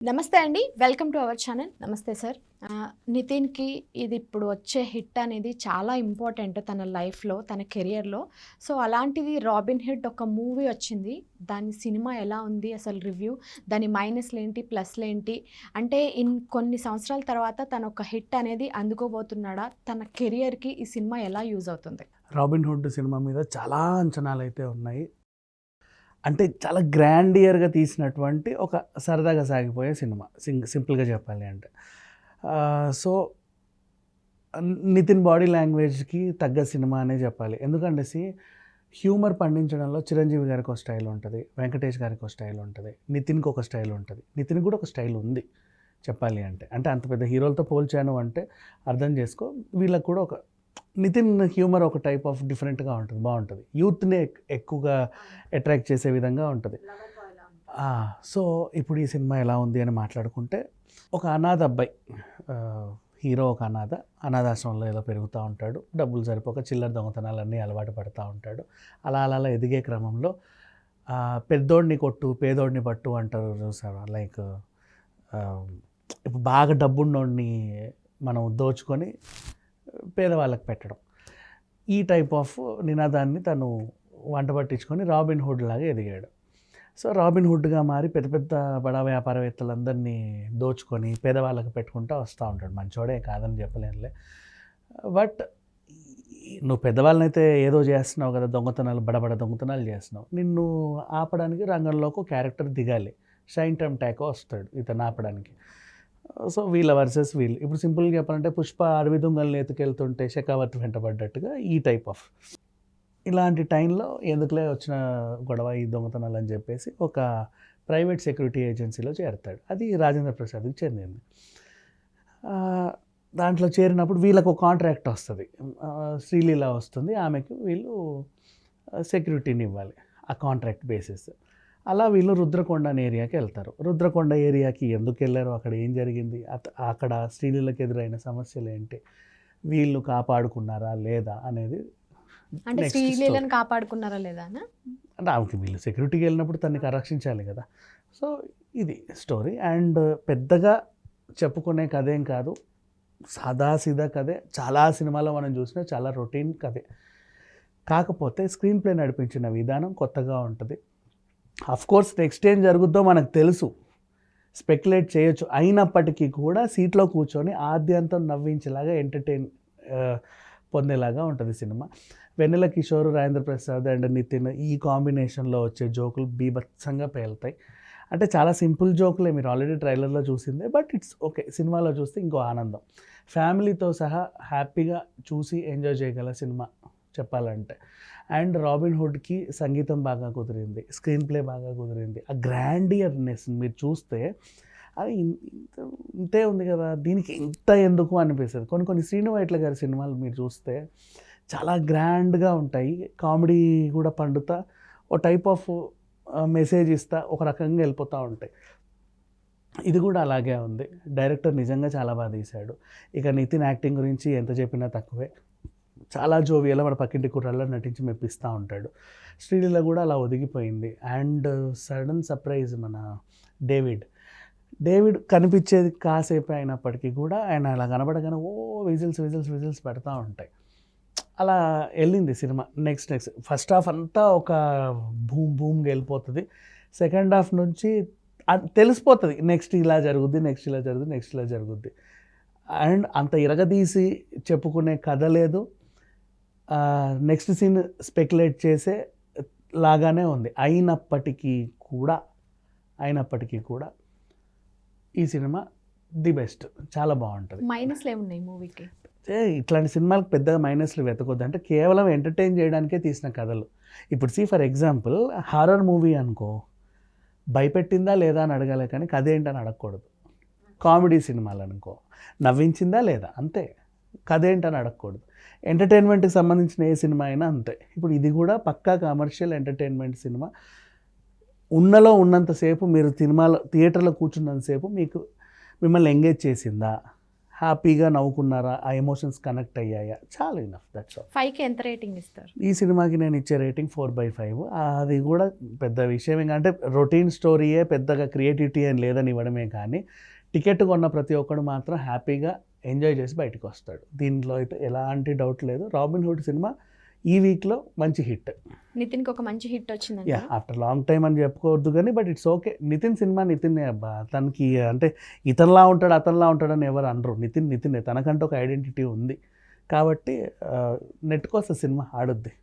నమస్తే అండి. Welcome to our channel. నమస్తే సార్. నితిన్‌కి ఇది ఇప్పుడు వచ్చే హిట్ అనేది చాలా ఇంపార్టెంట్ తన లైఫ్‌లో, తన కెరియర్‌లో. సో, అలాంటిది 'రాబిన్ హుడ్' ఒక మూవీ వచ్చింది. దాని సినిమా ఎలా ఉంది? అసలు రివ్యూ, దాని మైనస్‌లేంటి, ప్లస్‌లేంటి? అంటే కొన్ని సంవత్సరాల తర్వాత తను ఒక హిట్ అనేది అందుకోబోతున్నాడా? తన కెరియర్‌కి ఈ సినిమా ఎలా యూజ్ అవుతుంది? 'రాబిన్ హుడ్' సినిమా మీద చాలా అంచనాలైతే ఉన్నాయి. అంటే చాలా గ్రాండియర్‌గా తీసినటువంటి ఒక సరదాగా సాగిపోయే సినిమా. సింపుల్‌గా చెప్పాలి అంటే. సో, నితిన్ బాడీ లాంగ్వేజ్‌కి తగ్గ సినిమా అనే చెప్పాలి. ఎందుకంటే హ్యూమర్ పండించడంలో చిరంజీవి గారికి ఒక స్టైల్ ఉంటది. వెంకటేష్ గారికి ఒక స్టైల్ ఉంటది. నితిన్‌కి ఒక స్టైల్ ఉంటది. నితిన్‌కి కూడా ఒక స్టైల్ ఉంది చెప్పాలి అంటే. అంటే అంత పెద్ద హీరోలతో పోల్చాను అంటే అర్థం చేసుకో. వీళ్ళకి కూడా ఒక నితిన్ హ్యూమర్ ఒక టైప్ ఆఫ్ డిఫరెంట్‌గా ఉంటుంది. బావుంటది. యూత్‌ని ఎక్కువగా అట్రాక్ట్ చేసే విధంగా ఉంటది. సో, ఇప్పుడు ఈ సినిమా ఎలా ఉంది అని మాట్లాడుకుంటే, ఒక అనాథ అబ్బాయి, హీరో ఒక అనాథాశ్రమంలో ఏదో పెరుగుతూ ఉంటాడు. డబ్బులు సరిపోక చిల్లర దొంగతనాలన్నీ అలవాటు పడతా ఉంటాడు. అలా ఎదిగే క్రమంలో పెద్దోడిని కొట్టు, పేదోడిని పట్టు అంటారు చూసావా? లైక్ ఇప్పుడు బాగా డబ్బున్నోడిని మనం దోచుకొని పేదవాళ్ళకి పెట్టడం. ఈ టైప్ ఆఫ్ నినాదాన్ని తను వంట పట్టించుకొని 'రాబిన్ హుడ్' లాగా ఎదిగాడు. సో, 'రాబిన్ హుడ్'గా మారి పెద్ద పెద్ద బడా వ్యాపారవేత్తలందరినీ దోచుకొని పేదవాళ్ళకి పెట్టుకుంటూ వస్తూ ఉంటాడు. మంచోడే కాదని చెప్పలేనులే. బట్ నువ్వు పెద్దవాళ్ళనైతే ఏదో చేస్తున్నావు కదా, దొంగతనాలు బడబడ దొంగతనాలు చేస్తున్నావు. నిన్ను ఆపడానికి రంగంలోకి ఒక క్యారెక్టర్ దిగాలి. షైన్ టైమ్ టాకో వస్తాడు ఇతను ఆపడానికి. సో, వీళ్ళ వర్సెస్ వీళ్ళు. ఇప్పుడు సింపుల్‌గా చెప్పాలంటే 'పుష్ప' అడవి దొంగల్ని ఎత్తుకెళ్తుంటే షెకావత్ వెంటబడ్డట్టుగా ఈ టైప్ ఆఫ్. ఇలాంటి టైంలో ఎందుకులే వచ్చిన గొడవ ఈ దొంగతనాలు అని చెప్పేసి ఒక ప్రైవేట్ సెక్యూరిటీ ఏజెన్సీలో చేరతాడు. అది రాజేంద్ర ప్రసాద్‌కి చెందింది. దాంట్లో చేరినప్పుడు వీళ్ళకి ఒక కాంట్రాక్ట్ వస్తది. శ్రీలీల వస్తుంది. ఆమెకు వీళ్ళు సెక్యూరిటీని ఇవ్వాలి ఆ కాంట్రాక్ట్ బేసిస్. అలా వీళ్ళు రుద్రకొండ అనే ఏరియాకి వెళ్తారు. రుద్రకొండ ఏరియాకి ఎందుకు వెళ్ళారు? అక్కడ ఏం జరిగింది? అక్కడ శ్రీలీలకు ఎదురైన సమస్యలు ఏంటి? వీళ్ళు కాపాడుకున్నారా లేదా అనేది అంటే నెక్స్ట్ స్టోరీ. శ్రీలీలను కాపాడుకున్నారా లేదా అనా? అంటే ఆమెకి వీళ్ళు సెక్యూరిటీకి వెళ్ళినప్పుడు తనని రక్షించాలి కదా. సో, ఇది స్టోరీ. అండ్ పెద్దగా చెప్పుకునే కథేం కాదు. సాదాసీదా కథే. చాలా సినిమాలో మనం చూసిన చాలా రొటీన్ కథే. కాకపోతే స్క్రీన్ ప్లే నడిపించిన విధానం కొత్తగా ఉంటుంది. అఫ్కోర్స్ నెక్స్ట్ ఏం జరుగుద్దో మనకు తెలుసు, స్పెక్యులేట్ చేయొచ్చు. అయినప్పటికీ కూడా సీట్లో కూర్చొని ఆద్యంతం నవ్వించేలాగా ఎంటర్టైన్ పొందేలాగా ఉంటుంది సినిమా. వెన్నెల కిషోర్, రాజేంద్ర ప్రసాద్ అండ్ నితిన్ ఈ కాంబినేషన్లో వచ్చే జోకులు బీభత్సంగా పేలుతాయి. అంటే చాలా సింపుల్ జోకులే, మీరు ఆల్రెడీ ట్రైలర్లో చూసిందే. But it's okay. సినిమాలో చూస్తే ఇంకో ఆనందం. ఫ్యామిలీతో సహా హ్యాపీగా చూసి ఎంజాయ్ చేయగల సినిమా చెప్పాలంటే. అండ్ 'రాబిన్ హుడ్'కి సంగీతం బాగా కుదిరింది, స్క్రీన్ ప్లే బాగా కుదిరింది. ఆ గ్రాండియర్నెస్ మీరు చూస్తే అది ఇంతే ఉంది కదా, దీనికి ఇంత ఎందుకు అనిపిస్తుంది. కొన్ని శ్రీను వైట్ల గారి సినిమాలు మీరు చూస్తే చాలా గ్రాండ్గా ఉంటాయి. కామెడీ కూడా పండుతా ఓ టైప్ ఆఫ్ మెసేజ్ ఇస్తా ఒక రకంగా వెళ్ళిపోతూ ఉంటాయి. ఇది కూడా అలాగే ఉంది. డైరెక్టర్ నిజంగా చాలా బాగా తీశాడు. ఇక నితిన్ యాక్టింగ్ గురించి ఎంత చెప్పినా తక్కువే. చాలా జోవియల్‌గా మన పక్కింటి కుర్రాళ్ళ నటించి మెప్పిస్తూ ఉంటాడు. శ్రీలీల కూడా అలా ఒదిగిపోయింది. అండ్ సడన్ సర్ప్రైజ్ మన డేవిడ్ కనిపించేది కాసేపే అయినప్పటికీ కూడా ఆయన అలా కనబడగానే విజిల్స్ పెడతా ఉంటాయి. అలా వెళ్ళింది సినిమా. నెక్స్ట్ ఫస్ట్ హాఫ్ అంతా ఒక బూమ్‌గా వెళ్ళిపోతుంది. సెకండ్ హాఫ్ నుంచి తెలిసిపోతుంది నెక్స్ట్ ఇలా జరుగుద్ది. అండ్ అంత ఇరగదీసి చెప్పుకునే కథ లేదు. నెక్స్ట్ సీన్ స్పెక్యులేట్ చేసే లాగానే ఉంది. అయినప్పటికీ కూడా ఈ సినిమా ది బెస్ట్. చాలా బాగుంటుంది. మైనస్‌లు ఏమున్నాయి మూవీకి? ఇట్లాంటి సినిమాలకు పెద్దగా మైనస్లు వెతకొద్దు. అంటే కేవలం ఎంటర్టైన్ చేయడానికే తీసిన కథలు. ఇప్పుడు ఫర్ ఎగ్జాంపుల్ హారర్ మూవీ అనుకో, భయపెట్టిందా లేదా అని అడగాలి కానీ కథ ఏంటని అడగకూడదు. కామెడీ సినిమాలు అనుకో, నవ్వించిందా లేదా అంతే, కథ ఏంటని అడగకూడదు. ఎంటర్టైన్మెంట్కి సంబంధించిన ఏ సినిమా అయినా అంతే. ఇప్పుడు ఇది కూడా పక్కా కమర్షియల్ ఎంటర్టైన్మెంట్ సినిమా. ఉన్నంతసేపు మీరు థియేటర్లో కూర్చున్నంతసేపు మిమ్మల్ని ఎంగేజ్ చేసిందా, హ్యాపీగా నవ్వుకున్నారా, ఆ ఎమోషన్స్ కనెక్ట్ అయ్యాయా, చాలా ఇనఫ్, దట్స్ ఆల్. 5కి ఎంత రేటింగ్ ఇస్తారు? ఈ సినిమాకి నేను ఇచ్చే రేటింగ్ 4/5. అది కూడా పెద్ద విషయం ఇంకా, అంటే రొటీన్ స్టోరీయే, పెద్దగా క్రియేటివిటీ ఏం లేదని ఇవ్వడమే కానీ టికెట్ కొన్న ప్రతి ఒక్కడు మాత్రం హ్యాపీగా ఎంజాయ్ చేసి బయటకు వస్తాడు. దీంట్లో అయితే ఎలాంటి డౌట్ లేదు. రాబిన్ హుడ్ సినిమా ఈ వీక్లో మంచి హిట్. నితిన్కి ఒక మంచి హిట్ వచ్చిందండి. యా, ఆఫ్టర్ లాంగ్ టైం అని చెప్పుకోవద్దు కానీ బట్ ఇట్స్ ఓకే. నితిన్ సినిమా నితిన్నే అబ్బా, తనకి అంటే ఇతనిలా ఉంటాడు అతనిలా ఉంటాడని ఎవరు అనరు. నితిన్నే, తనకంటూ ఒక ఐడెంటిటీ ఉంది కాబట్టి నెట్టుకొస్తే సినిమా ఆడుద్ది.